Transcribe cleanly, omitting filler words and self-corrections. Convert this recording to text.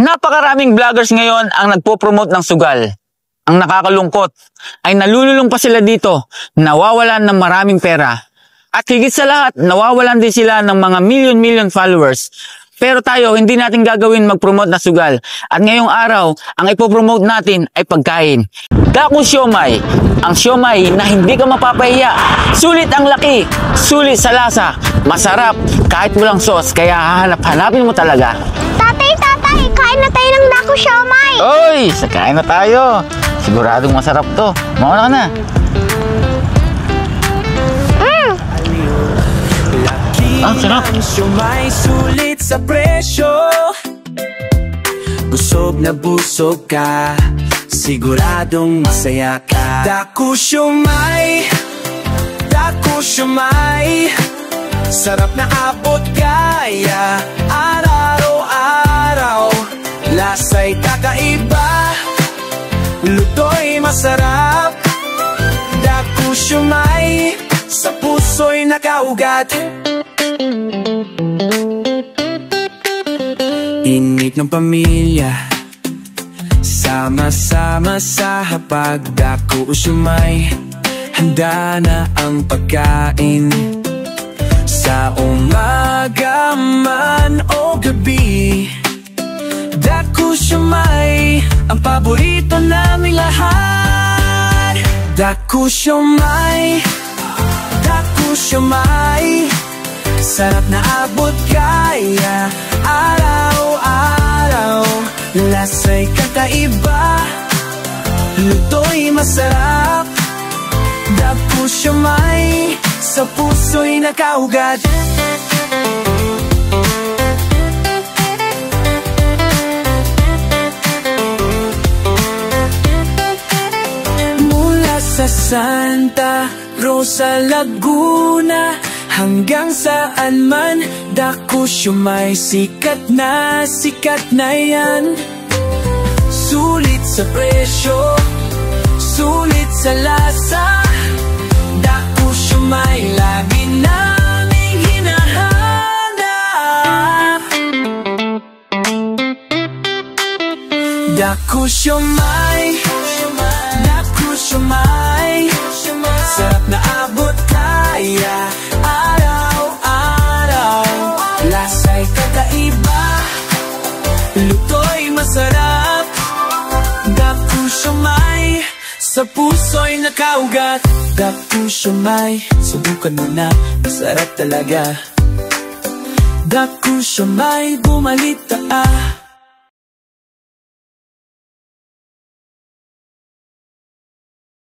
Napakaraming vloggers ngayon ang nagpo-promote ng sugal. Ang nakakalungkot ay nalululong pa sila dito, nawawalan ng maraming pera. At higit sa lahat, nawawalan din sila ng mga million followers. Pero tayo, hindi natin gagawin mag-promote na sugal. At ngayong araw, ang ipopromote natin ay pagkain. Daku Siomai, ang siomai na hindi ka mapapahiya. Sulit ang laki, sulit sa lasa, masarap kahit walang sauce, kaya hahanap-hanapin mo talaga. Tatay, kain na tayo ng Daku Siomai. Oy, kain na tayo. Siguradong masarap to. Mauna ka na. Ang sarap. Siomai, sulit sa presyo. Busog na busog ka, siguradong masaya ka. Daku Siomai, Daku Siomai, sarap na abot kaya araw-araw. Lasa'y kakaiba, luto'y masarap. Daku Siomai, sa puso'y nakaugat. Init ng pamilya, sama-sama sa hapag. Daku Siomai, handa na ang pagkain. Sa umaga man o gabi, Daku Siomai, ang paborito naming lahat. Daku Siomai, Daku Siomai, sarap na abot kaya araw-araw. Lasa'y kakaiba, luto'y masarap. Daku Siomai, sa puso'y nakaugat. Mula sa Santa Rosa, Laguna, hanggang saan man, Daku Siomai, sikat na yan. Sulit sa presyo, sulit sa lasa. Daku Siomai, lagi naming hinahanap. Daku Siomai, Daku Siomai, sarap na abot kaya araw-araw. Lasa'y kakaiba, luto'y masarap. Daku Siomai, sa puso'y nakaugat. Daku Siomai, subukan mo na, masarap talaga. Daku Siomai, bumalita